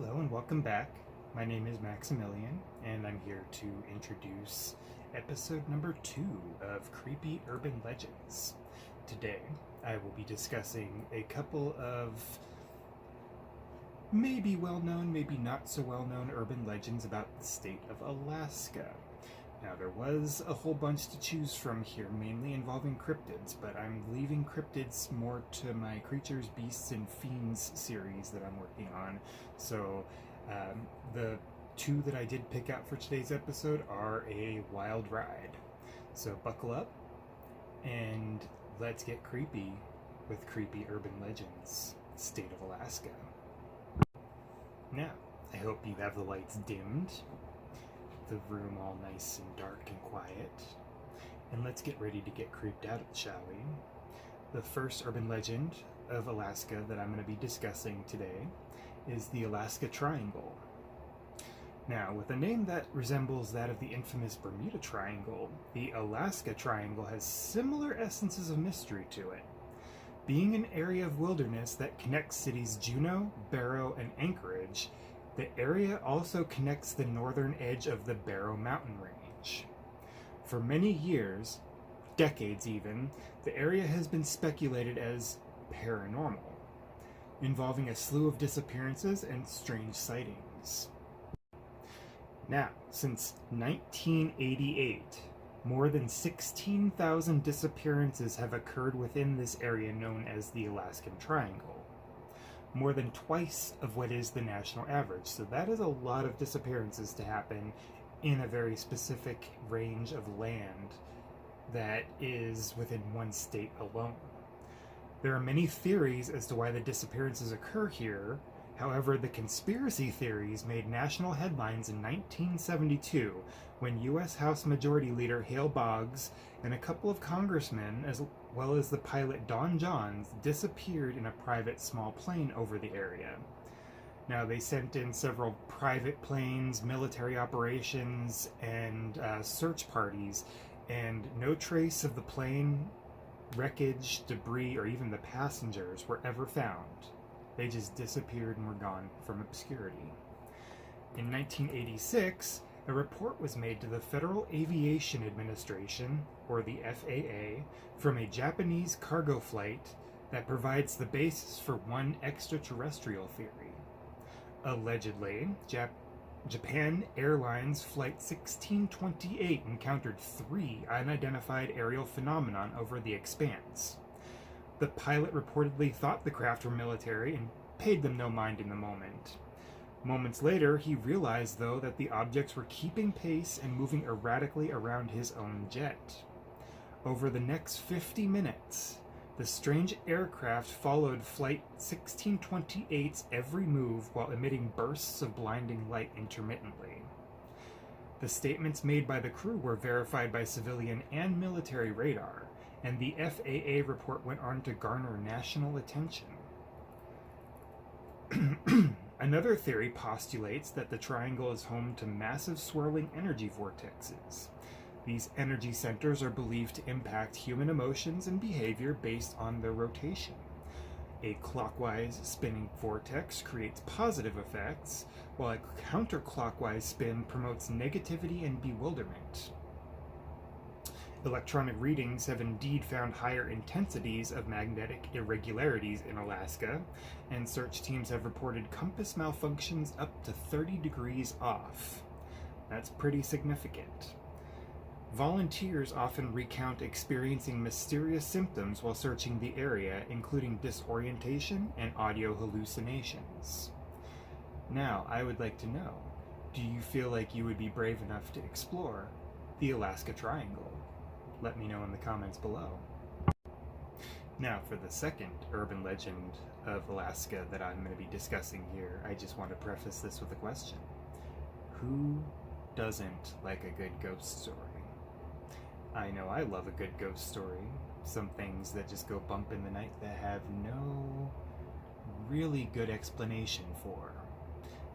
Hello and welcome back. My name is Maximilian, and I'm here to introduce episode number 2 of Creepy Urban Legends. Today, I will be discussing a couple of maybe well-known, maybe not so well-known urban legends about the state of Alaska. Now, there was a whole bunch to choose from here, mainly involving cryptids, but I'm leaving cryptids more to my Creatures, Beasts, and Fiends series that I'm working on. So, the two that I did pick out for today's episode are a wild ride. So buckle up, and let's get creepy with Creepy Urban Legends, State of Alaska. Now, I hope you have the lights dimmed, the room all nice and dark and quiet, and let's get ready to get creeped out, shall we? The first urban legend of Alaska that I'm going to be discussing today is the Alaska Triangle. Now, with a name that resembles that of the infamous Bermuda Triangle, the Alaska Triangle has similar essences of mystery to it. Being an area of wilderness that connects cities Juneau, Barrow, and Anchorage, the area also connects the northern edge of the Barrow Mountain Range. For many years, decades even, the area has been speculated as paranormal, involving a slew of disappearances and strange sightings. Now, since 1988, more than 16,000 disappearances have occurred within this area known as the Alaskan Triangle. More than twice of what is the national average. So that is a lot of disappearances to happen in a very specific range of land that is within one state alone. There are many theories as to why the disappearances occur here. However, the conspiracy theories made national headlines in 1972 when U.S. House Majority Leader Hale Boggs and a couple of congressmen, as well as the pilot Don Johns, disappeared in a private small plane over the area. Now, they sent in several private planes, military operations, and search parties, and no trace of the plane, wreckage, debris, or even the passengers were ever found. They just disappeared and were gone from obscurity. In 1986, a report was made to the Federal Aviation Administration, or the FAA, from a Japanese cargo flight that provides the basis for one extraterrestrial theory. Allegedly, Japan Airlines Flight 1628 encountered 3 unidentified aerial phenomenon over the expanse. The pilot reportedly thought the craft were military and paid them no mind in the moment. Moments later, he realized, though, that the objects were keeping pace and moving erratically around his own jet. Over the next 50 minutes, the strange aircraft followed Flight 1628's every move while emitting bursts of blinding light intermittently. The statements made by the crew were verified by civilian and military radar, and the FAA report went on to garner national attention. Another theory postulates that the triangle is home to massive swirling energy vortexes. These energy centers are believed to impact human emotions and behavior based on their rotation. A clockwise spinning vortex creates positive effects, while a counterclockwise spin promotes negativity and bewilderment. Electronic readings have indeed found higher intensities of magnetic irregularities in Alaska, and search teams have reported compass malfunctions up to 30 degrees off. That's pretty significant. Volunteers often recount experiencing mysterious symptoms while searching the area, including disorientation and audio hallucinations. Now, I would like to know, do you feel like you would be brave enough to explore the Alaska Triangle? Let me know in the comments below. Now, for the second urban legend of Alaska that I'm going to be discussing here, I just want to preface this with a question. Who doesn't like a good ghost story? I know I love a good ghost story. Some things that just go bump in the night that have no really good explanation for.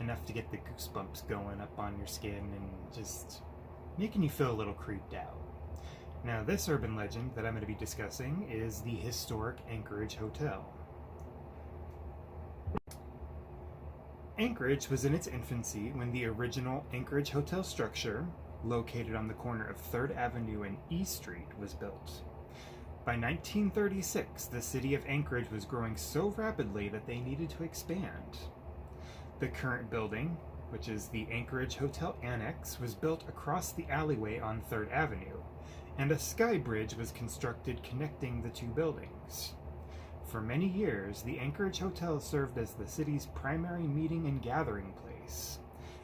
Enough to get the goosebumps going up on your skin and just making you feel a little creeped out. Now, this urban legend that I'm going to be discussing is the Historic Anchorage Hotel. Anchorage was in its infancy when the original Anchorage Hotel structure, located on the corner of 3rd Avenue and E Street, was built. By 1936, the city of Anchorage was growing so rapidly that they needed to expand. The current building, which is the Anchorage Hotel Annex, was built across the alleyway on 3rd Avenue, and a sky bridge was constructed connecting the two buildings. For many years, the Anchorage Hotel served as the city's primary meeting and gathering place,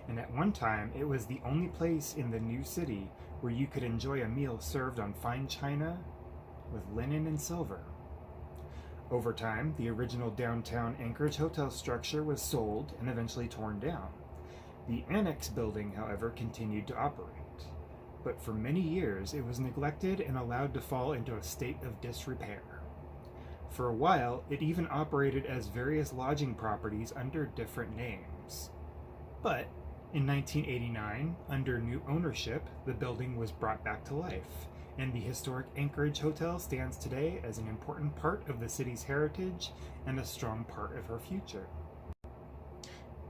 and at one time it was the only place in the new city where you could enjoy a meal served on fine china with linen and silver. Over time, the original downtown Anchorage Hotel structure was sold and eventually torn down. The annex building, however, continued to operate, but for many years it was neglected and allowed to fall into a state of disrepair. For a while, it even operated as various lodging properties under different names. But in 1989, under new ownership, the building was brought back to life, and the Historic Anchorage Hotel stands today as an important part of the city's heritage and a strong part of her future.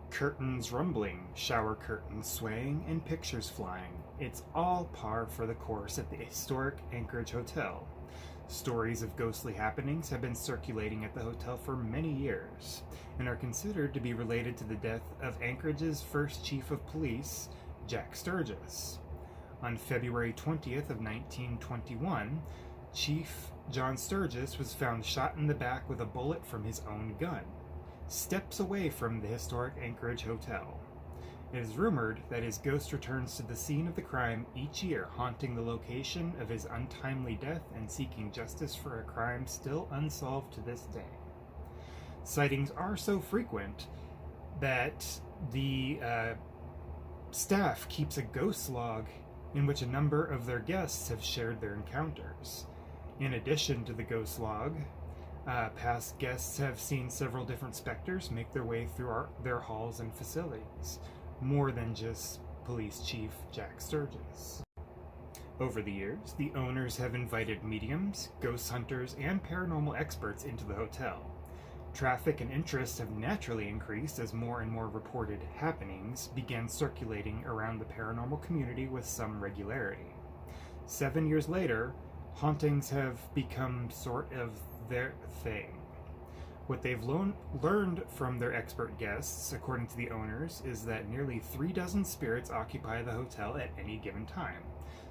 Curtains rumbling, shower curtains swaying, and pictures flying. It's all par for the course at the Historic Anchorage Hotel. Stories of ghostly happenings have been circulating at the hotel for many years, and are considered to be related to the death of Anchorage's first chief of police, Jack Sturgis. On February 20th of 1921, Chief John Sturgis was found shot in the back with a bullet from his own gun, steps away from the Historic Anchorage Hotel. It is rumored that his ghost returns to the scene of the crime each year, haunting the location of his untimely death and seeking justice for a crime still unsolved to this day. Sightings are so frequent that the staff keeps a ghost log in which a number of their guests have shared their encounters. In addition to the ghost log, past guests have seen several different specters make their way through their halls and facilities, more than just Police Chief Jack Sturgis. Over the years, the owners have invited mediums, ghost hunters, and paranormal experts into the hotel. Traffic and interest have naturally increased as more and more reported happenings began circulating around the paranormal community with some regularity. 7 years later, hauntings have become sort of their thing. What they've learned from their expert guests, according to the owners, is that nearly 36 spirits occupy the hotel at any given time.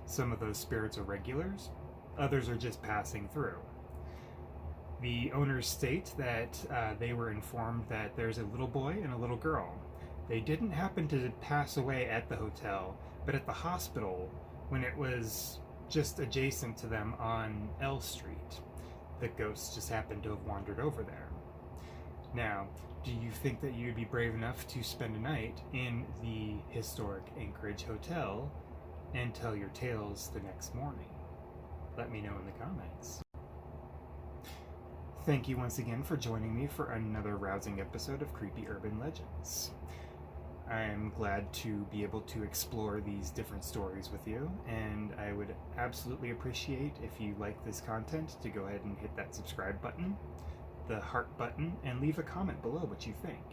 Some of those spirits are regulars, others are just passing through. The owners state that they were informed that there's a little boy and a little girl. They didn't happen to pass away at the hotel, but at the hospital when it was just adjacent to them on L Street. The ghosts just happened to have wandered over there. Now, do you think that you'd be brave enough to spend a night in the Historic Anchorage Hotel and tell your tales the next morning? Let me know in the comments. Thank you once again for joining me for another rousing episode of Creepy Urban Legends. I'm glad to be able to explore these different stories with you, and I would absolutely appreciate if you like this content to go ahead and hit that subscribe button, the heart button, and leave a comment below what you think,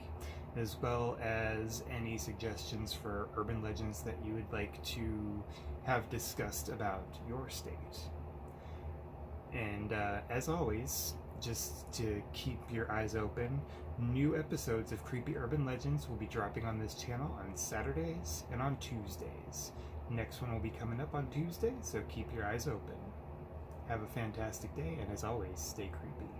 as well as any suggestions for urban legends that you would like to have discussed about your state. And as always, just to keep your eyes open, new episodes of Creepy Urban Legends will be dropping on this channel on Saturdays and on Tuesdays. Next one will be coming up on Tuesday, so keep your eyes open. Have a fantastic day, and as always, stay creepy.